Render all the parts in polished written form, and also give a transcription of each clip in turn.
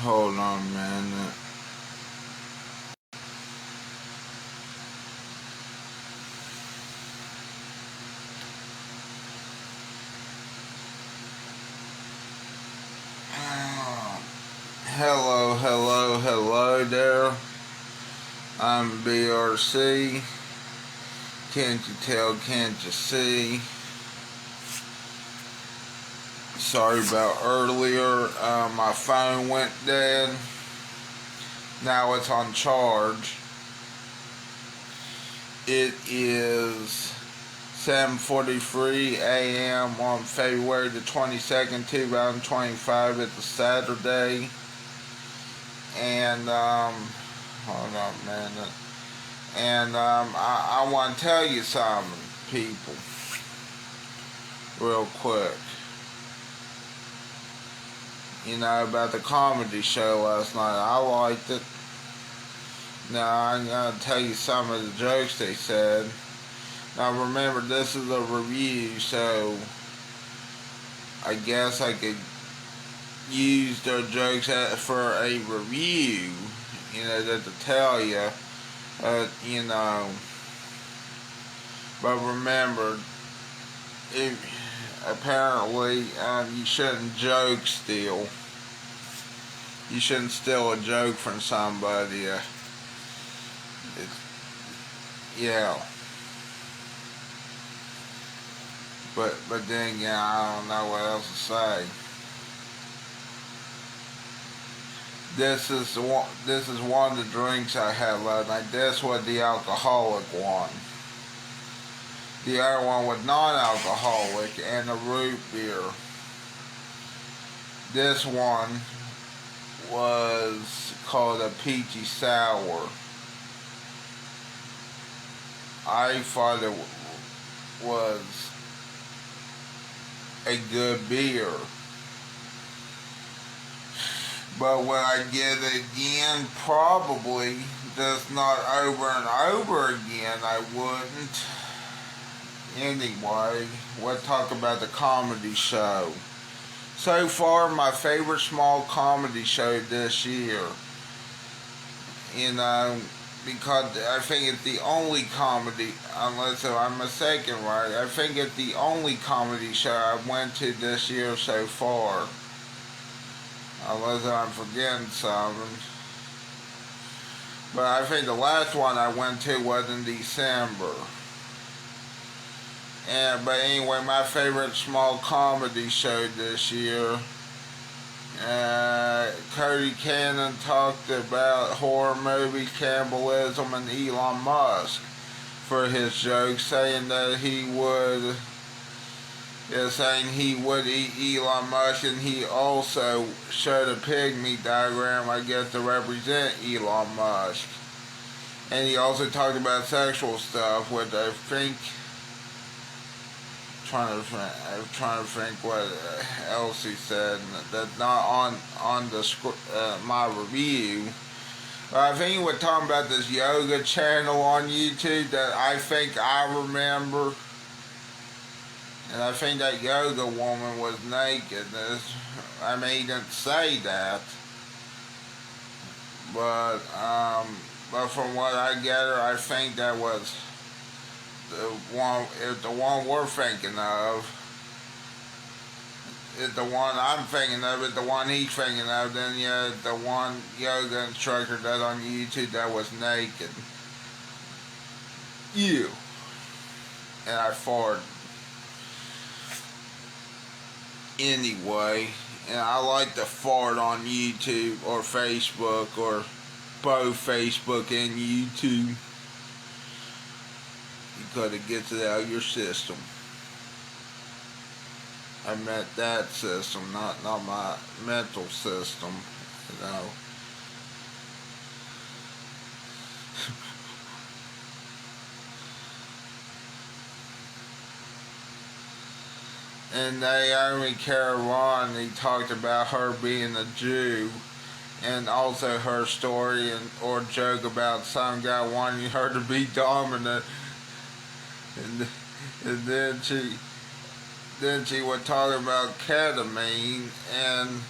Hold on a minute. Hello there. I'm BRC. Can't you tell, can't you see? Sorry about earlier. My phone went dead. Now it's on charge. It is 7:43 a.m. on February the 22nd, 2025. It's a Saturday. And, hold on a minute. And, I want to tell you something, people. Real quick. You know, about the comedy show last night. I liked it. Now, I'm going to tell you some of the jokes they said. Now, remember, this is a review, so I guess I could use their jokes for a review, you know, to tell you, you know. But remember, apparently, you shouldn't joke steal. You shouldn't steal a joke from somebody. Yeah. But then again, I don't know what else to say. This is one of the drinks I had last night. This was the alcoholic one. The other one was non-alcoholic and a root beer. This one was called a peachy sour. I thought it was a good beer. But when I get it again, probably just not over and over again, I wouldn't. Anyway, we'll talk about the comedy show. So far, my favorite small comedy show this year. You know, because I think it's the only comedy, unless I'm mistaken, right? I think it's the only comedy show I went to this year so far. Unless I'm forgetting something. But I think the last one I went to was in December. But anyway, my favorite small comedy show this year, Cody Cannon talked about horror movies, cannibalism, and Elon Musk for his joke, saying that he would eat Elon Musk, and he also showed a pygmy diagram, I guess, to represent Elon Musk. And he also talked about sexual stuff, which I think, I'm trying to think what else he said. That's not on the my review. But I think he was talking about this yoga channel on YouTube that I think I remember. And I think that yoga woman was naked. I mean, he didn't say that. But from what I gather, I think that was the one we're thinking of. If the one I'm thinking of is the one he's thinking of, then yeah, the one yoga instructor that's on YouTube that was naked. You. And I farted. Anyway, and I like to fart on YouTube or Facebook, or both Facebook and YouTube, because it gets it out of your system. I meant that system, not my mental system, you know. And Naomi Karavani talked about her being a Jew, and also her story or joke about some guy wanting her to be dominant, and then she was talking about ketamine, and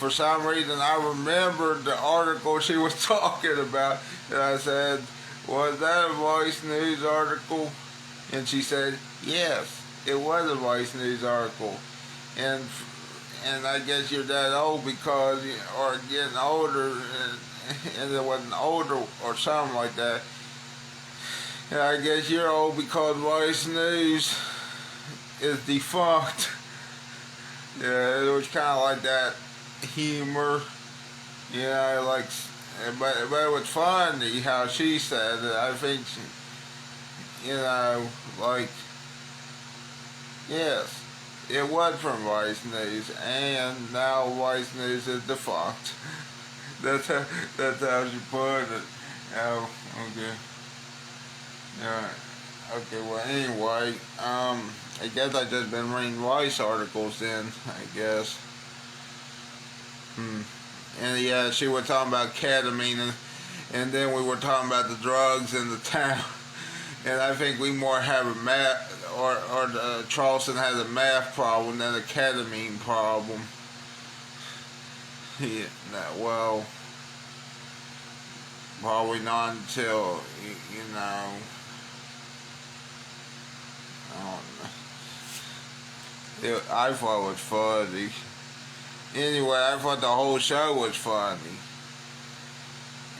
for some reason I remembered the article she was talking about, and I said, was that a Vice News article? And she said, yes, it was a Vice News article. And I guess you're that old because, or getting older, and it wasn't older or something like that. And I guess you're old because Vice News is defunct. Yeah, it was kind of like that humor, like, but it was funny how she said it. I think, like, yes, it was from Vice News, and now Vice News is defunct. That's how she put it. Oh, okay. Yeah. Okay, well, anyway, I guess I just been reading Vice articles then, I guess. And yeah, she was talking about ketamine, and then we were talking about the drugs in the town. And I think we more have a math, or Charleston has a math problem than a ketamine problem. Yeah, no, well, probably not until, I don't know. I thought it was funny. Anyway, I thought the whole show was funny.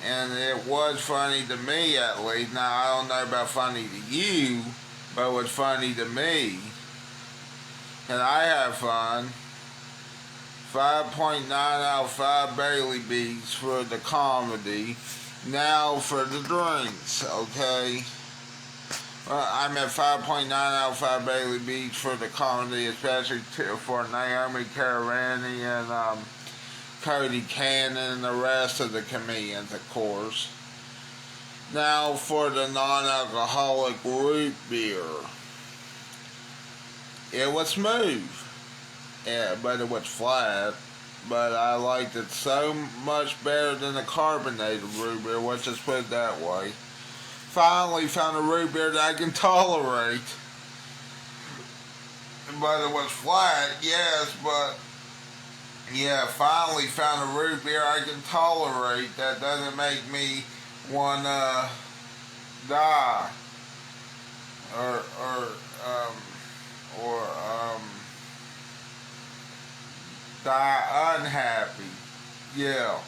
And it was funny to me, at least. Now, I don't know about funny to you, but it was funny to me. And I have fun. 5.9 out of 5 Bailey Beats for the comedy. Now for the drinks, okay? Well, I'm at 5.9 out of 5 Bailey Beats for the comedy, especially for Naomi, Karavani, and Cody Cannon, and the rest of the comedians, of course. Now for the non-alcoholic root beer. It was smooth. Yeah, but it was flat. But I liked it so much better than the carbonated root beer, let's just put it that way. Finally found a root beer that I can tolerate. But it was flat, yes, but yeah, finally found a root beer I can tolerate that doesn't make me wanna die. Or die unhappy. Yeah.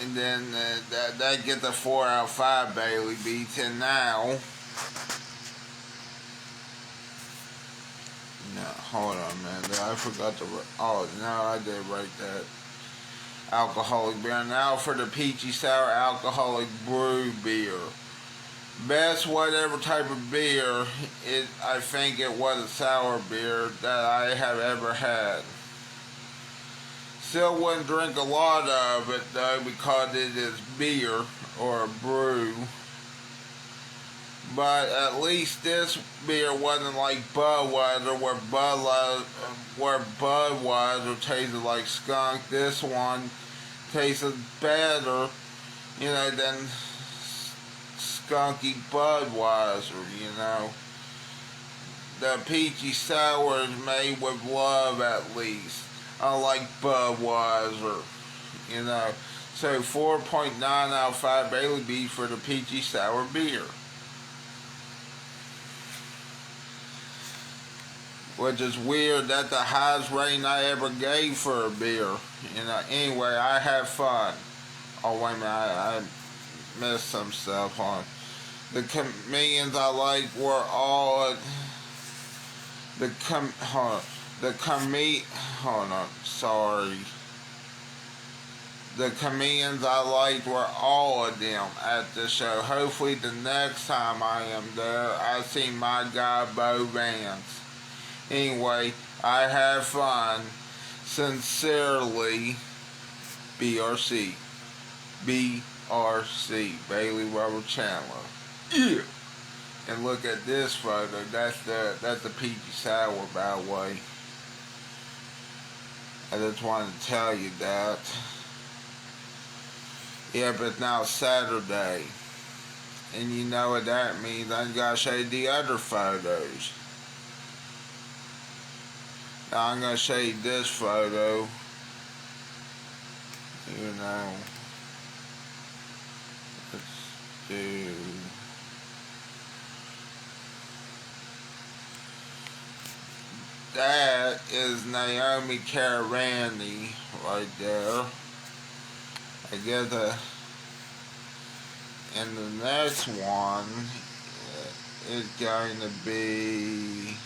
And then that gets a 4 out of 5 Bailey Beats. And now, no, hold on, man. I forgot to. Oh, no, I did write that. Alcoholic beer. Now for the peachy sour alcoholic brew beer. Best whatever type of beer. I think it was a sour beer that I have ever had. Still wouldn't drink a lot of it though because it is beer or a brew. But at least this beer wasn't like Budweiser where Budweiser tasted like skunk. This one tasted better, than skunky Budweiser, The peachy sour is made with love at least. Unlike Budweiser, So 4.9 out of 5 Bailey Beats for the peachy sour beer. Which is weird. That's the highest rating I ever gave for a beer. Anyway, I had fun. Oh, wait a minute. I missed some stuff on. The comedians I liked were all... The comedians I liked were all of them at the show. Hopefully the next time I am there, I see my guy Bo Vance. Anyway, I had fun. Sincerely, BRC. BRC. Bailey Robert Chandler. Yeah. And look at this photo. That's the peachy sour, by the way. I just wanted to tell you that. Yeah, but it's now Saturday. And you know what that means. I gotta show you the other photos. I'm going to show you this photo. You know, let's do... That is Naomi Karavani right there. I guess and the next one is going to be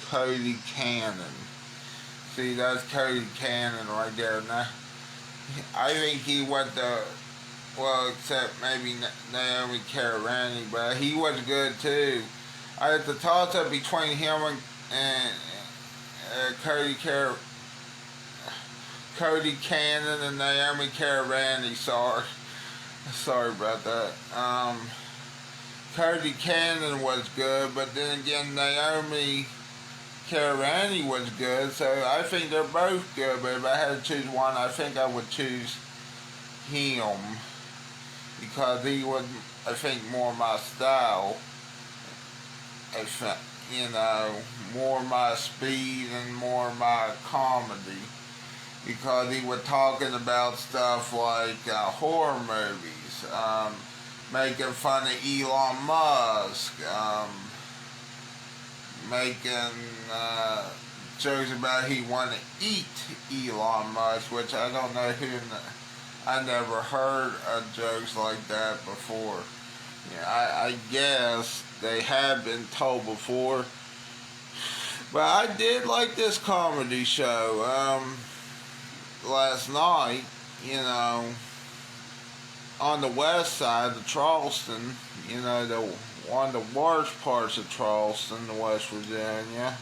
Cody Cannon. See, that's Cody Cannon right there. Now, I think he went to, well, except maybe Naomi Karavani, but he was good too. I had to toss up between him and Cody Cannon and Naomi Karavani. Sorry about that. Cody Cannon was good, but then again, Naomi Karavani was good, so I think they're both good, but if I had to choose one, I think I would choose him, because he was, I think, more my style, you know, more my speed and more my comedy, because he was talking about stuff like horror movies, making fun of Elon Musk, making jokes about he wanted to eat Elon Musk, which I don't know I never heard of jokes like that before. Yeah, I guess they have been told before, but I did like this comedy show last night, you know, on the west side of Charleston, you know, one of the worst parts of Charleston, the West Virginia.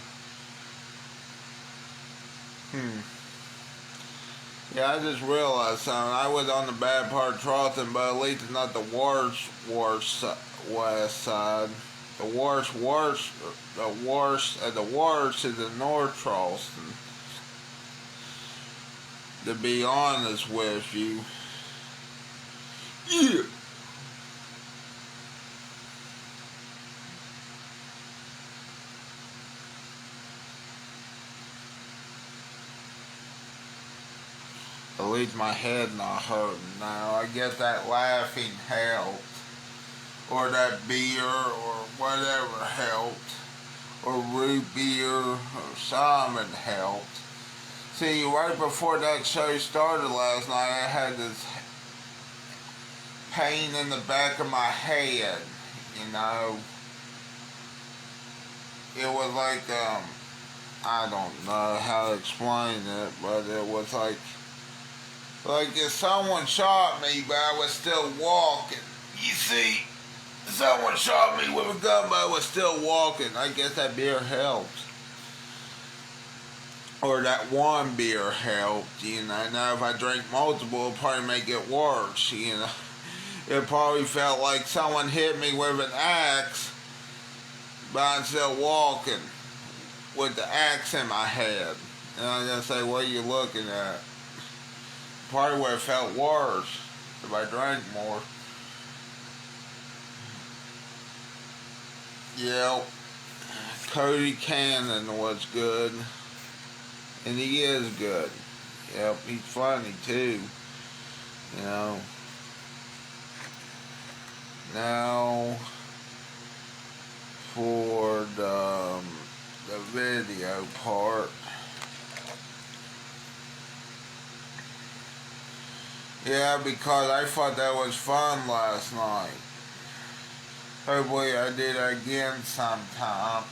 Yeah, I just realized something. I was on the bad part of Charleston, but at least it's not the worst west side. The worst of the worst is in North Charleston. To be honest with you. Yeah. At least my head not hurting now. I guess that laughing helped. Or that beer or whatever helped. Or root beer or salmon helped. See, right before that show started last night, I had this pain in the back of my head, you know. It was like, I don't know how to explain it, but it was like if someone shot me, but I was still walking. You see, someone shot me with a gun, but I was still walking. I guess that beer helped. Or that one beer helped, you know. Now, if I drink multiple, it'll probably make it worse, you know. It probably felt like someone hit me with an axe, but I'm still walking with the axe in my head. And I'm going to say, what are you looking at? Probably would have felt worse if I drank more. Yep. Cody Cannon was good. And he is good. Yep, he's funny too. You know. Now for the video part. Yeah, because I thought that was fun last night. Hopefully I did it again sometime.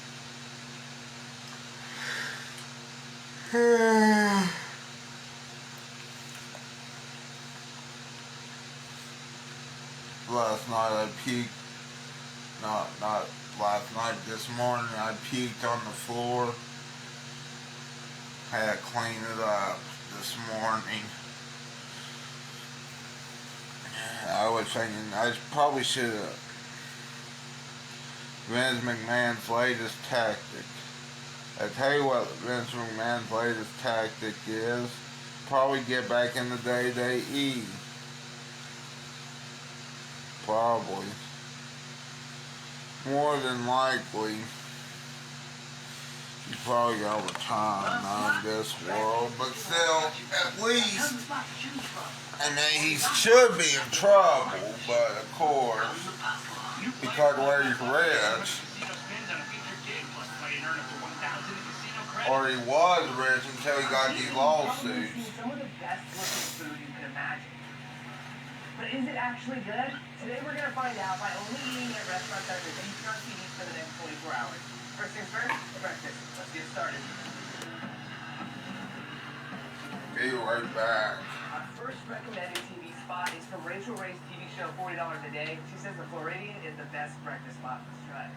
Last night I puked. Not last night, this morning I puked on the floor. Had to clean it up this morning. I was thinking I probably should have. Vince McMahon's latest tactic. I tell you what Vince McMahon's latest tactic is. Probably get back in the WWE. Probably. More than likely. Probably over time, not in this world, but still, at least, I mean, he should be in trouble, but of course, because where he's rich, or he was rich until he got these lawsuits. Some of the best looking food you can imagine. But is it actually good? Today we're going to find out by only eating at restaurants that are based on TV for the next 24 hours. First things first, breakfast. Let's get started. Be right back. Our first recommended TV spot is from Rachel Ray's TV show, $40 a Day. She says the Floridian is the best breakfast spot. Let's try it.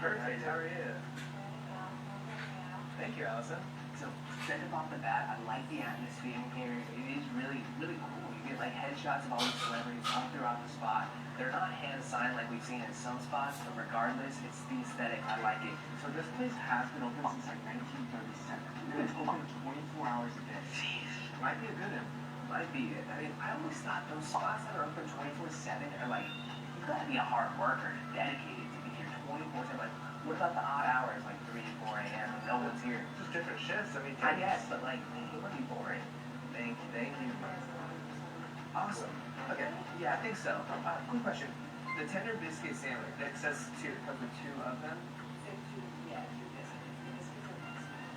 Perfect, how are you? Thank you, Allison. So, straight up off the bat, I like the atmosphere in here. It is really, really cool. You get like headshots of all these celebrities all throughout the spot. They're not hand-signed like we've seen in some spots, but regardless, it's the aesthetic. I like it. So this place has been open since like 1937. It's open 24 hours a day. Jeez. Might be a good one. Might be. I mean, I always thought those spots that are open 24/7 are like, you gotta be a hard worker, dedicated to be here 24/7. Like, what about the odd hours, like 3 to 4 a.m. and no one's here? Just different shifts. I mean, I guess, but like, it would be boring. Thank you. Awesome. Okay. Yeah, I think so. Quick question. The tender biscuit sandwich, that says two, comes with 2 of them? Yeah, 2 biscuits.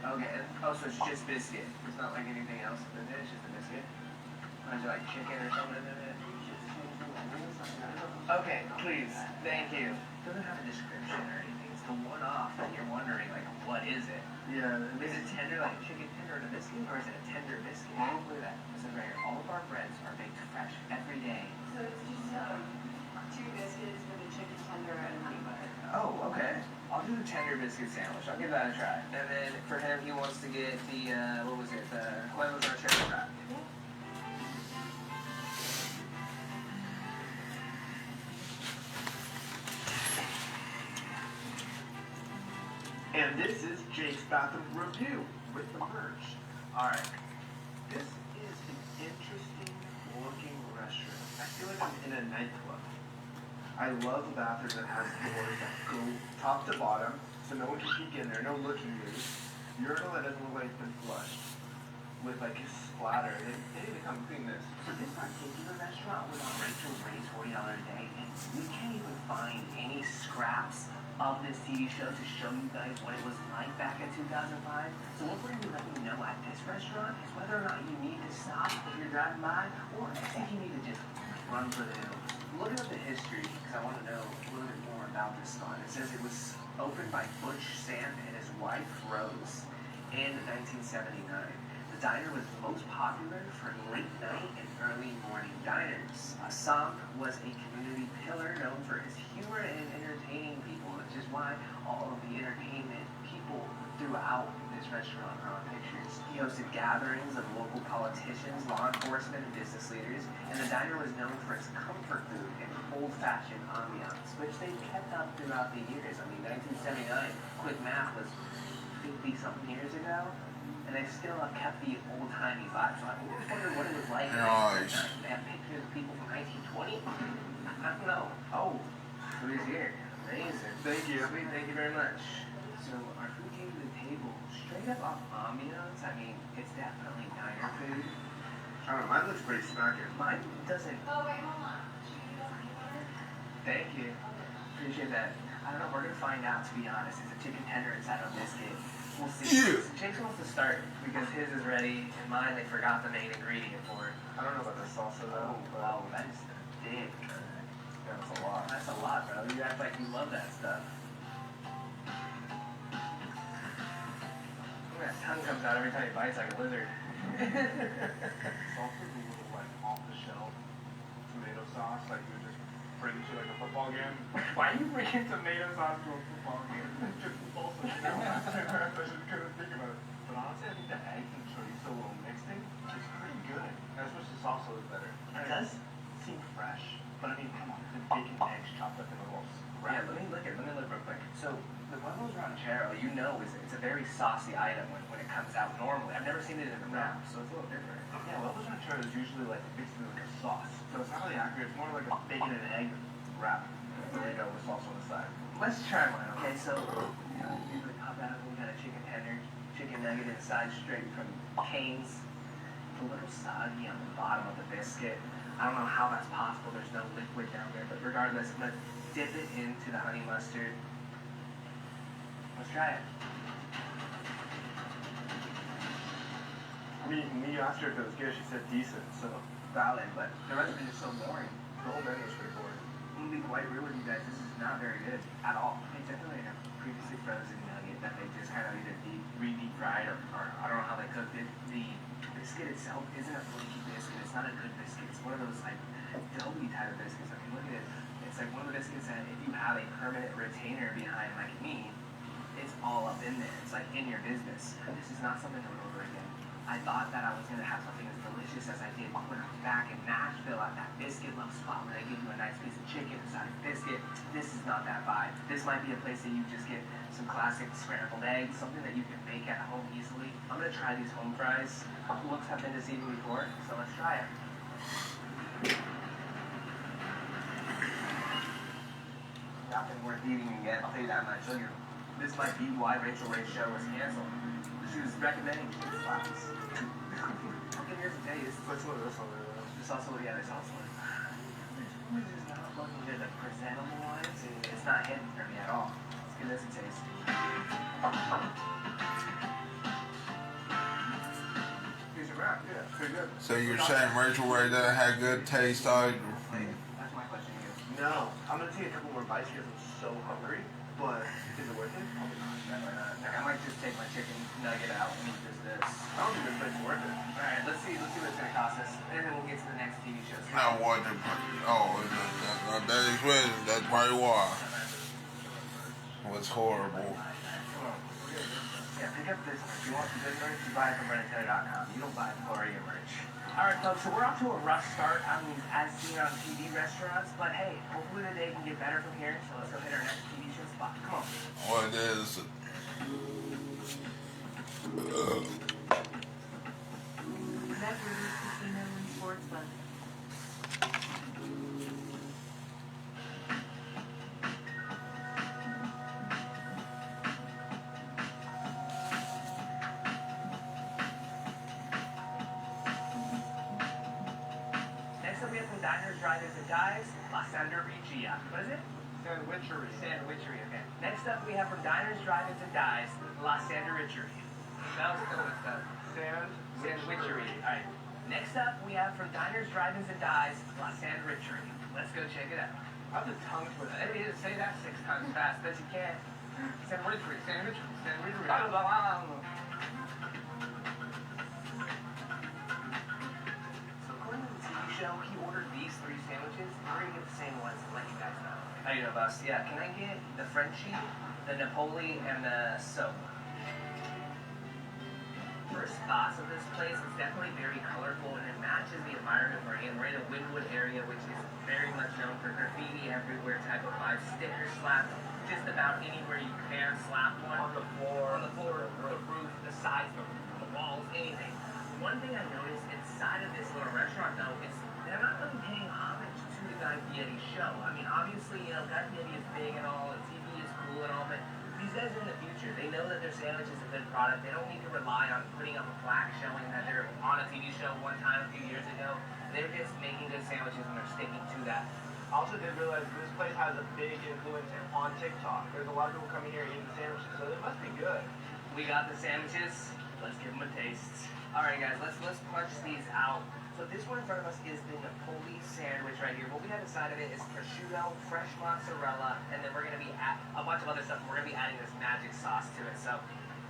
Okay, so it's just biscuit. It's not like anything else in it, it's just a biscuit. Is there like chicken or something in it? Okay, please. Thank you. It doesn't have a description or anything. It's the one-off that you're wondering, like, what is it? Yeah. Is it tender, like a chicken tender and a biscuit, or is it a tender biscuit? Look at that. Listen right here. All of our breads are baked fresh every day. So it's just 2 biscuits with a chicken tender and honey butter. Oh, okay. I'll do the tender biscuit sandwich. I'll give that a try. And then for him, he wants to get the, what was it? The lemons on a cherry wrap. And this is Jake's Bathroom Review with the merch. Alright. This is an interesting looking restaurant. I feel like I'm in a nightclub. I love a bathroom that has doors that go top to bottom, so no one can peek in there, no looking loose. Urinal that doesn't look like it's been flushed. With like a splatter. They need to come clean this. So this particular restaurant was on Rachel Ray's $40 a Day, and we can't even find any scraps of this TV show to show you guys what it was like back in 2005. So what we're going to be letting you know at this restaurant is whether or not you need to stop if you're driving by, or if you need to just run for the hills. Looking up the history, because I want to know a little bit more about this spot. It says it was opened by Butch Sam and his wife Rose in 1979. The diner was most popular for late night and early morning diners. Sam was a community pillar known for his humor and entertaining people, which is why all of the entertainment people throughout this restaurant are on pictures. He hosted gatherings of local politicians, law enforcement, and business leaders, and the diner was known for its comfort food and old-fashioned ambiance, which they kept up throughout the years. I mean, 1979, quick math, was 50-something years ago. And they still have kept the old-timey vibe. So I always wondered what it was like. Nice. They have pictures of people from 1920. I don't know. Oh, food is here. Amazing. Thank you. Sweet, thank you very much. So our food came to the table straight up off ambiance. I mean, it's definitely diner food. I don't know, mine looks pretty smacking. Mine doesn't. Oh, wait, hold on. Should we get honey butter? Thank you. Appreciate that. I don't know. We're gonna find out. To be honest, it's a chicken tender inside of biscuit. We'll see. Yeah. Jake's wants to start because his is ready, and mine they forgot the main ingredient for it. I don't know about the salsa though. Wow, that is thick. Yeah, that's a lot. That's a lot, bro. You act like you love that stuff. Look at that tongue comes out every time he bites like a lizard. Salsa's a little like off the shelf tomato sauce, like you would just bring to like a football game. Why are you bringing tomato sauce to a football game? Just salsa. I just couldn't think about it. But honestly, I think the egg and chorizo little mixing is pretty good. I just wish the salsa was better. It does seem fresh, but I mean, come on, the bacon eggs chopped up in a little Yeah, wrap. let me look real quick. So the huevos ranchero, you know, it's a very saucy item when it comes out normally. I've never seen it in a wrap, so it's a little different. Yeah, huevos ranchero is usually like basically like a sauce, so it's not really accurate. It's more like a bacon and egg wrap burrito with sauce on the side. Let's try one, okay? So, usually pop out, we got a chicken tender, chicken nugget inside straight from Cane's. It's a little soggy on the bottom of the biscuit. I don't know how that's possible. There's no liquid down there, but regardless, I'm gonna dip it into the honey mustard. Let's try it. I mean, when you asked her if it was good, she said decent, so Valid, but the recipe is so boring. the whole menu is pretty boring. I'm gonna be quite real with you guys. This is not very good at all. It's definitely a previously frozen nugget that they just kind of either re-deep fried or I don't know how they cooked it. The biscuit itself isn't a flaky biscuit. It's not a good biscuit. It's one of those like doughy type of biscuits. I mean, look at it. It's like one of the biscuits that if you have a permanent retainer behind like me, it's all up in there. It's like in your business. This is not something I would order again. I thought that I was gonna have something as delicious as I did when I was back in Nashville at that biscuit love spot where they give you a nice piece of chicken inside a biscuit. This is not that vibe. This might be a place that you just get some classic scrambled eggs, something that you can make at home easily. I'm gonna try these home fries. Looks have been deceiving before, so let's try it. Nothing worth eating again, I'll tell you that much. This might be why Rachel Ray's show was canceled. She was recommending chicken fries. Okay, here's the taste. What's one of this one there, though? This also, yeah, this also. This one is not looking good. The presentable wise, it's not hitting for me at all. Let's give this a taste. Here's your wrap, yeah, pretty good. So you're saying Rachel Ray doesn't have good taste either? That's my question to you. No, I'm gonna take a couple more bites because I'm so hungry, but is it worth it? Probably not. Like, I might just take my chicken nugget out and eat this. I don't think this place is worth it. Alright, let's see what it's gonna cost us. And then we'll get to the next TV show. Now what? That expensive. That's probably why. It was horrible. Yeah, pick up this merch. You want some good merch, you buy it from Hereditary.com. You don't buy Gloria merch. Alright, folks, so we're off to a rough start. I mean, as seen on TV restaurants, but hey, hopefully the day can get better from here. So let's go hit our next TV show spot. Come on. What is it? Brewery, casino, and sports bar. Next up, we have some diners, drive-ins, and dives. La Sandwicheria. What is it? Sandwichery. Sandwichery, okay. Next up, we have from diners, drive-ins, and dives, La Sandwichery. That was still messed up. Sandwichery. Alright. Next up, we have from diners, drive-ins, and dives, La Sandwichery. Let's go check it out. How's the tongue twister? I didn't say that 6 times fast, bet you can. Sandwichery, sandwichery, sandwichery. I don't know. So according to the TV show, he ordered these 3 sandwiches. We're gonna get the same ones to let you guys know. How you know, boss? Yeah, can I get the Frenchie, the Napoli, and the soap? First thoughts of this place is definitely very colorful and it matches the environment we're in. We're in a Wynwood area, which is very much known for graffiti everywhere type of vibe. Stickers slapped just about anywhere you can slap one. On the floor, the roof, the sides, the walls, anything. One thing I noticed inside of this little restaurant though is they're not really paying homage to the Guy Fieri show. I mean, obviously, you know, Guy Fieri is big and all, and TV is cool and all, but these guys are in the future. They know that their sandwich is a good product. They don't need to rely on putting up a plaque showing that they're on a TV show one time a few years ago. They're just making good sandwiches and they're sticking to that. I also did realize this place has a big influence on TikTok. There's a lot of people coming here eating sandwiches, so they must be good. We got the sandwiches. Let's give them a taste. All right, guys, let's punch these out. So this one in front of us is the Napoli sandwich right here. What we have inside of it is prosciutto, fresh mozzarella, and then we're gonna be at a bunch of other stuff. We're gonna be adding this magic sauce to it. So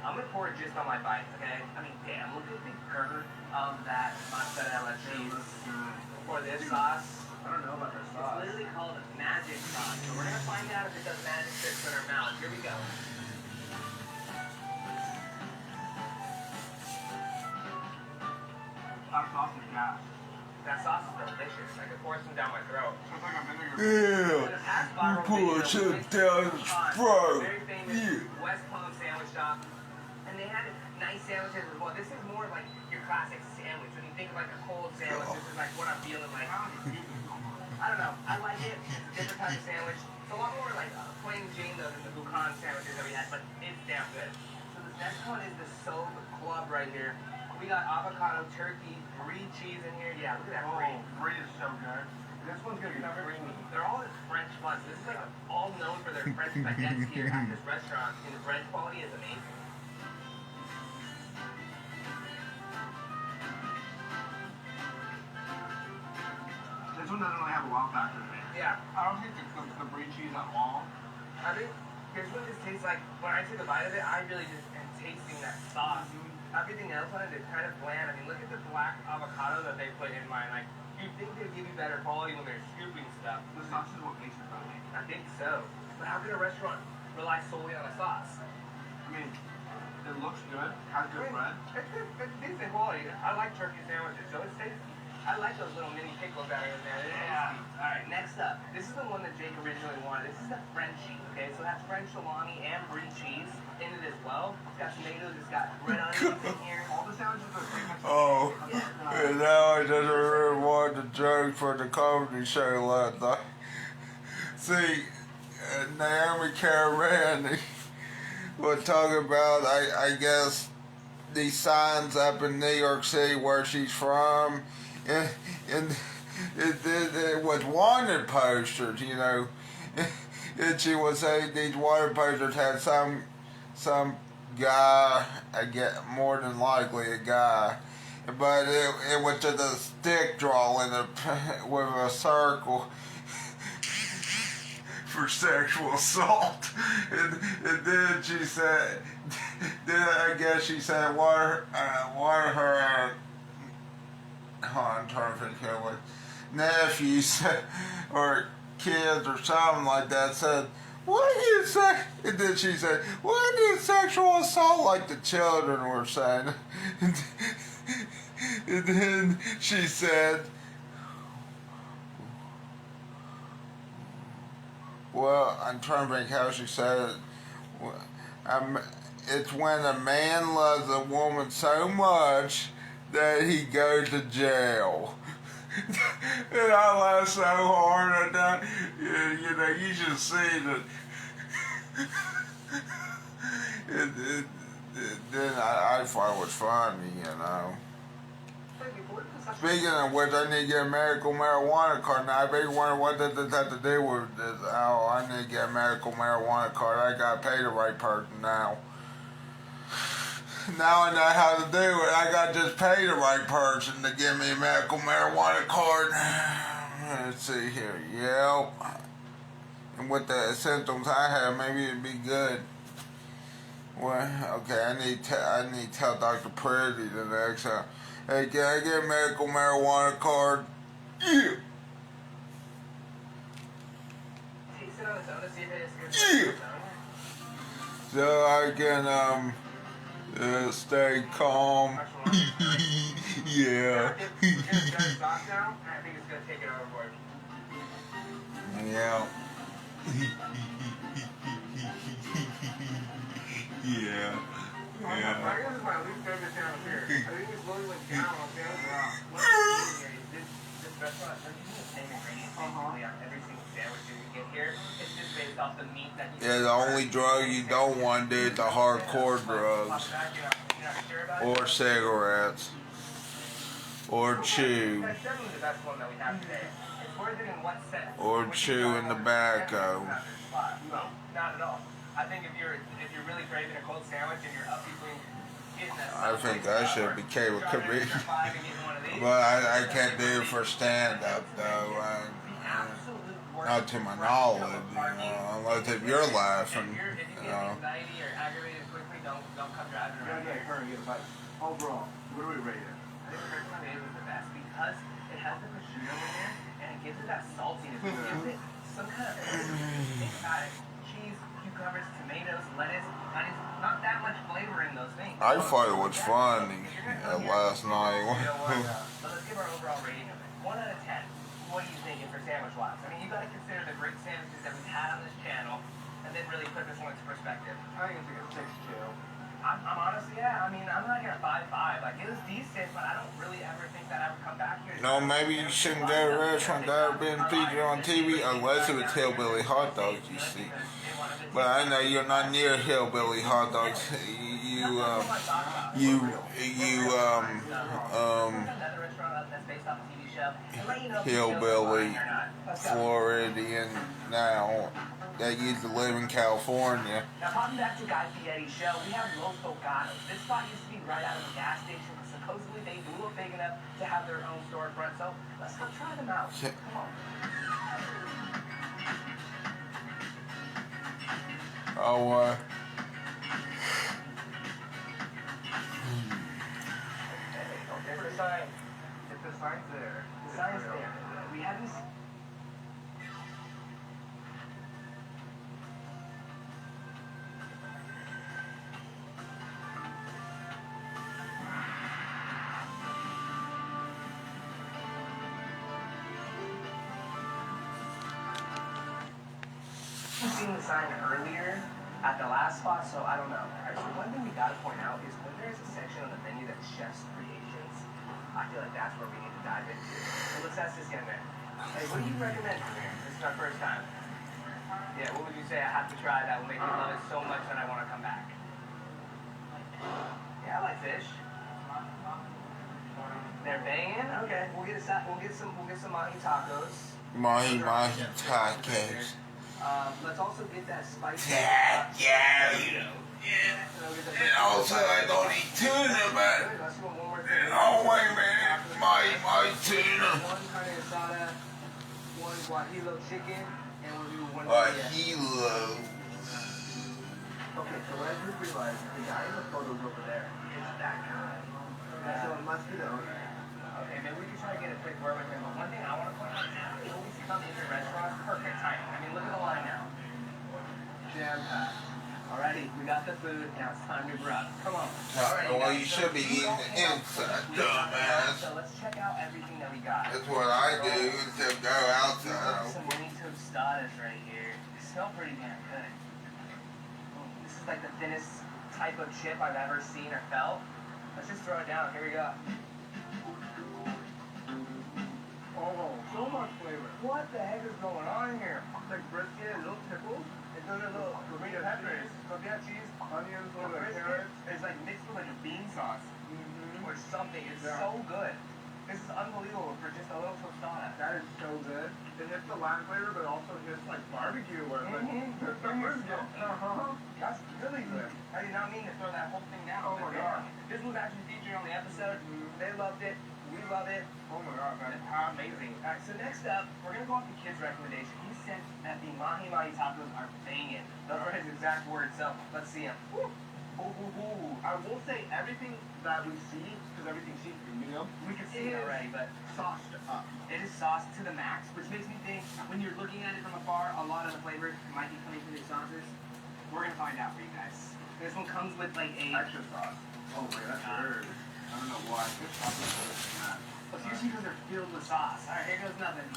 I'm gonna pour it just on my bite, okay? I mean, damn, look at the girth of that mozzarella cheese. For this sauce, I don't know about this it's sauce. literally called magic sauce. So we're gonna find out if it does magic tricks in our mouth. Here we go. Our sauce is gas. That sauce is delicious. I could force them down my throat. So it's like a vinegar. Yeah. In a past viral Pull video, it shit Winston down was his on throat. a very famous Yeah. West Palm sandwich shop, and they had nice sandwiches as well. This is more like your classic sandwich. When you think of like a cold sandwich, this is like what I'm feeling like. I don't know. I like it. It's a different type of sandwich. It's a lot more like plain Jane though than the Buchan sandwiches that we had, but it's damn good. So this next one is the Soul Club right here. We got avocado, turkey, brie cheese in here. Yeah, look at that brie. Brie is so good. This one's gonna be creamy. They're all French buns. This is like all known for their French baguettes here at this restaurant, and the bread quality is amazing. This one doesn't really have a wow factor to me. Yeah, I don't think the brie cheese at all. I think here's what this tastes like. When I took a bite of it, I really just am tasting that sauce. Everything else on it is kind of bland. I mean, look at the black avocado that they put in mine. Like, you'd think they'd give you better quality when they're scooping stuff. The sauce is what makes it for me. I think so. But how can a restaurant rely solely on a sauce? I mean, it looks good, has good bread. It's decent quality. I like turkey sandwiches, so it's tasty. I like those little mini pickles that are in there. Yeah. All right, next up. This is the one that Jake originally wanted. This is the Frenchie, okay? So that's French salami and brie cheese in it as well. It's got tomatoes, it's got red onions in here. All the sandwiches are pretty much. Oh, and now I just remember one of the jokes for the comedy show last night. See, Naomi Karavani was talking about, I guess, these signs up in New York City where she's from, and it was wanted posters, you know, and she was saying these wanted posters had some guy, I get more than likely a guy, but it was just a stick drawing with a circle for sexual assault, and then she said, then I guess she said one of her I'm trying to think of what nephews or kids or something like that said, what is that? And then she said, what is sexual assault, like the children were saying? And then she said, well, I'm trying to think how she said it. It's when a man loves a woman so much that he goes to jail. And I laughed so hard at that. You know, you should see that. Then I thought it was funny, you know. Speaking of which, I need to get a medical marijuana card. Now, I really wonder what does this have to do with this. Oh, I need to get a medical marijuana card. I got to pay the right person now. Now I know how to do it. I got to just pay the right person to give me a medical marijuana card. Let's see here. Yep. And with the symptoms I have, maybe it'd be good. Well, okay, I need to tell Dr. Pretty the next time. Hey, can I get a medical marijuana card? Yeah. Yeah. So I can stay calm. Yeah. Yeah. Yeah. Yeah. This is my least favorite sandwich here. I think it's slowly went down on sandwich rock. This restaurant, they're using the same ingredients basically on every single sandwich that we get here. It's just based off the meat that you Yeah, the only drug you don't want to do is the hardcore drugs. Or cigarettes. Or chew. That's definitely the best one that we have today. It's worth it in what sense? Or chewing tobacco. No, not at all. I think if you're really craving a cold sandwich and you're up between getting that, I think that should be cable comedian. But I can't do it for stand-up, though. Not to my knowledge, you know, unless if you're laughing, you know. anxiety or aggravated quickly, don't come driving around. Yeah, her and get a bite. Overall, what do we rate it? I think the first one is the best because it has the prosciutto in there and it gives it that saltiness. It gives it some kind of think about it. Cheese, cucumbers, tomatoes, lettuce, onions, not that much flavor in those things. I thought it was funny last night. So let's give our overall rating of it. 1 out of 10. What do you think? sandwich-wise. I mean, you gotta consider the great sandwiches that we've had on this channel, and then really put this one into perspective. I think it's like a 6-2. I'm honestly, yeah, I mean, I'm not here at 5-5. Like, it was decent, but I don't really ever think that I would come back here. No, maybe you shouldn't go to a restaurant that have been featured on TV unless it was hillbilly hot dogs, you see. But I know you're not near hillbilly hot dogs. Another restaurant that's based off a TV show. And let you know if the show's hillbilly lying or not. Let's go. Floridian now that used to live in California. Now, popping back to Guy Fieri's show, we have Los Bogatos. This spot used to be right out of a gas station, but supposedly they blew up big enough to have their own storefront. So let's go try them out. Shit. Come on. Oh, There's the sign. If the sign's there. The sign's there. We haven't. Seen the sign earlier at the last spot, so I don't know. Alright, so one thing we gotta point out is when there's a section on the menu that's chef's creations, I feel like that's where we need to dive into. So let's ask this young man. Hey, what do you recommend from here? This is our first time. Yeah, what would you say I have to try that will make me love it so much that I want to come back? Yeah, I like fish. They're banging. Okay, we'll get some mahi tacos. mahi tacos. Let's also get that spicy. Yeah. And also, I don't eat tuna, but oh wait a minute, my tuna. One carne asada, one guajillo chicken, and we'll do one. Guajillo. Okay, so what I just realized, the guy in the photos over there is that guy. So it must be the owner. Okay, maybe we can try to get a quick word with him. But one thing I want to point out is he always comes into restaurants perfect timing. I mean, look at the line now. Jam-packed. Alrighty, we got the food. Now it's time to grub. Come on. Well, you should be eating the inside, dumbass. So let's check out everything that we got. That's what I do instead of go outside. Some mini tostadas right here. They smell pretty damn good. This is like the thinnest type of chip I've ever seen or felt. Let's just throw it down. Here we go. Oh, so much flavor. What the heck is going on here? It's like brisket, little pickles. It's a little burrito peppers. Tortilla cheese, onions, The little brisket carrots. is like mixed with like a bean sauce or something. It's so good. This is unbelievable for just a little tostada. That is so good. It hits the lime flavor, but also hits like barbecue where it's like it's the brisket. That's really good. I did not mean to throw that whole thing down. Oh my God. This was actually featured on the episode. They loved it. We love it. Oh my God, man. Amazing. Alright, so next up, we're gonna go off the kid's recommendation. He said that the mahi tacos are banging. Those are his exact words, so let's see them. Ooh. I will say everything that we see, because everything's seen, you know, We can see it already, but sauced up. it is sauced to the max, which makes me think when you're looking at it from afar, a lot of the flavor might be coming from these sauces. We're gonna find out for you guys. This one comes with like a Extra sauce. Oh wait, that's weird. I don't know why. This sauce is better than that. It's usually because they're filled with sauce. Alright, here goes nothing.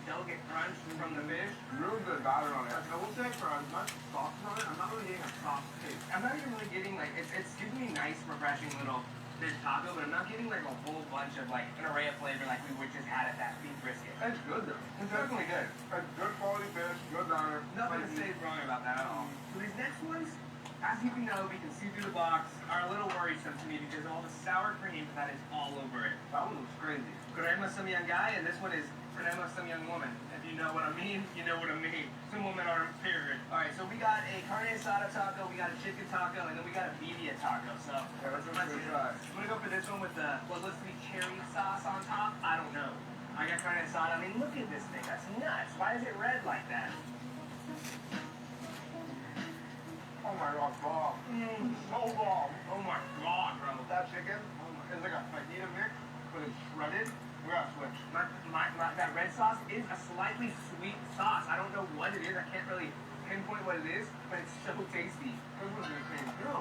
Delicate crunch from the fish. Real good batter on it. I will say for as much sauce on it, I'm not really getting a sauce taste. I'm not even really getting like it's giving me nice, refreshing little fish taco, but I'm not getting like a whole bunch of like an array of flavor like we would just had at that beef brisket. It's good though. It's definitely good. It's good quality fish, good batter. Nothing to say wrong about that at all. So these next ones, as you can know, we can see through the box, are a little worrisome to me because of all the sour cream that is all over it. That one looks crazy. Crema some young guy, and this one is crema some young woman. If you know what I mean, you know what I mean. Some women are period. Alright, so we got a carne asada taco, we got a chicken taco, and then we got a birria taco. So let's I'm gonna go for this one with the what looks to be cherry sauce on top. I don't know. I got carne asada. I mean, look at this thing. That's nuts. Why is it red like that? Oh my God, bomb. So bomb. Oh my god, bro. That chicken is like a fajita mix, but it's shredded. We gotta switch. That red sauce is a slightly sweet sauce. I don't know what it is. I can't really pinpoint what it is, but it's so tasty. This one's gonna taste good.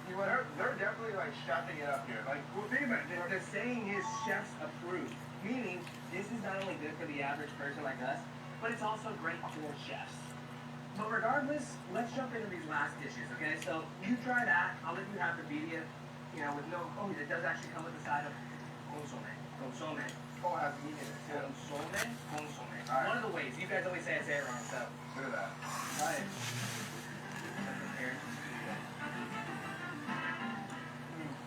You You want? They're definitely like chefing it up here. Like, well, think about it. The saying is chefs approved, meaning this is not only good for the average person like us, but it's also great for chefs. But regardless, let's jump into these last dishes, okay? So you try that. I'll let you have the media, with no. Oh, it does actually come with the side of consomme. Consomme. Oh, it has meat in it too. Consomme. Consomme. Right. One of the ways. You guys always say I say it wrong, so. Look at that. Try it. Prepared.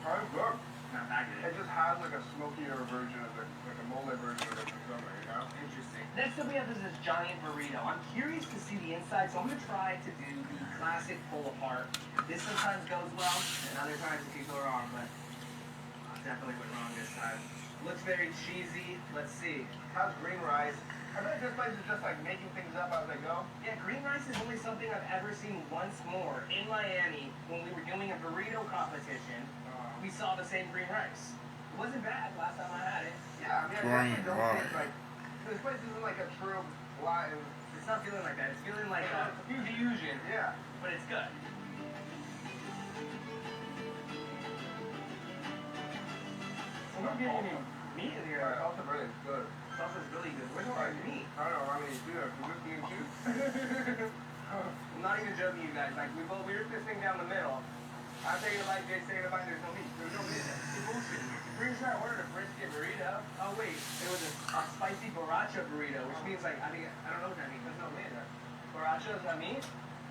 Kind of good. Not that good. It just has like a smokier version of like a mole version of the consomme, you know? Interesting. Next up we have this giant burrito. I'm curious to see the inside, so I'm going to try to do the classic pull apart. This sometimes goes well, and other times it can go wrong, but I definitely went wrong this time. Looks very cheesy. Let's see. How's green rice? I bet this place is just like making things up as they go. Yeah, green rice is only something I've ever seen once more in Miami when we were doing a burrito competition. We saw the same green rice. It wasn't bad last time I had it. Yeah, I mean, I definitely don't think like this place isn't like a true live. It's not feeling like that. It's feeling like a fusion. Yeah. But it's good. I'm not getting any meat in here. Also really good. Sauce is really good. Where's all our meat? I don't know how many you do that. Is this being too? I'm not even joking, you guys. Like, we ripped this thing down the middle. I'm taking a bite, Jay's taking a bite, there's no meat. There's no meat in it. It's bullshit. Pretty sure I ordered a brisket burrito. Oh, wait. It was a spicy borracha burrito, which means, like, I don't know what that means. There's no meat in it. Borracha is that meat?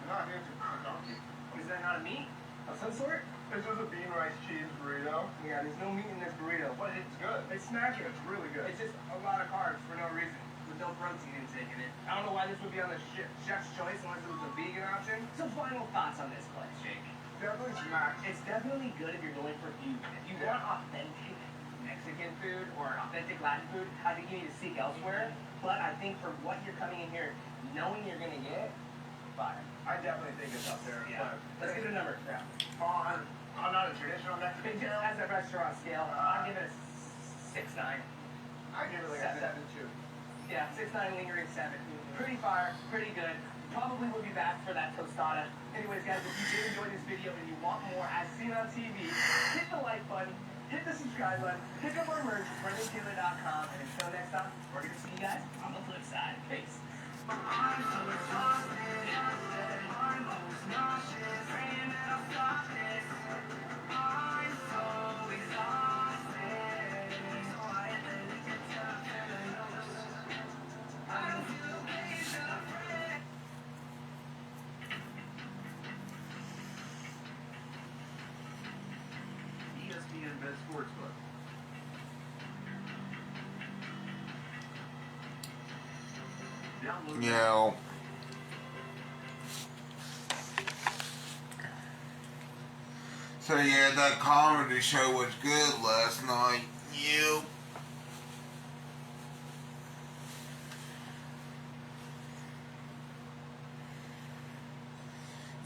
No, it's a donkey. Is that not a meat? Of some sort? This is a bean rice cheese burrito. Yeah, there's no meat in this burrito. But it's good. It's snacking. It's really good. It's just a lot of carbs for no reason, with no protein intake in it. I don't know why this would be on the chef's choice unless it was a vegan option. So final thoughts on this place, Jake? Definitely smack. It's definitely good if you're going for fusion. If you want authentic Mexican food or authentic Latin food, I think you need to seek elsewhere. But I think for what you're coming in here, knowing you're gonna get, fire. I definitely think it's up there. Yeah. Let's get a number. Yeah. On not a traditional Mexican Just as a restaurant scale, I'll give it a 6-9. I give it like a 7-2. Yeah, 6-9 lingering 7. Pretty fire, pretty good. Probably will be back for that tostada. Anyways, guys, if you did enjoy this video and you want more as seen on TV, hit the like button, hit the subscribe button, pick up our merch at BrendanTaylor.com, and until next time, we're going to see you guys on the flip side. Peace. I'm so exhausted, I'm almost nauseous, praying that I'll stop this. I'm so exhausted, so I let it get tough and I know I don't feel the pain that I'm afraid. ESPN Bet Sportsbook. Download. Yeah. So yeah, that comedy show was good last night. Yep.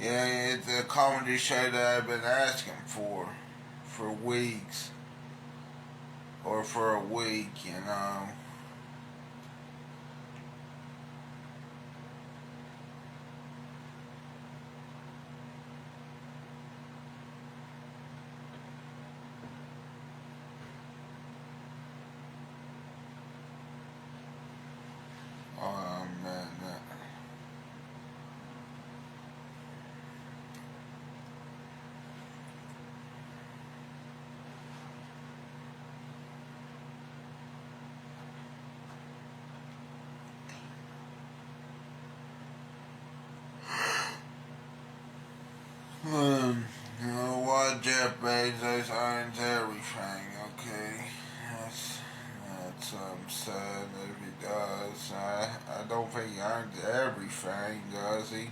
Yeah, it's a comedy show that I've been asking for weeks. Or for a week, you know. Oh man. You know what? Jeff Bezos owns everything, okay? That's sad if he does. I don't think he owns everything, does he?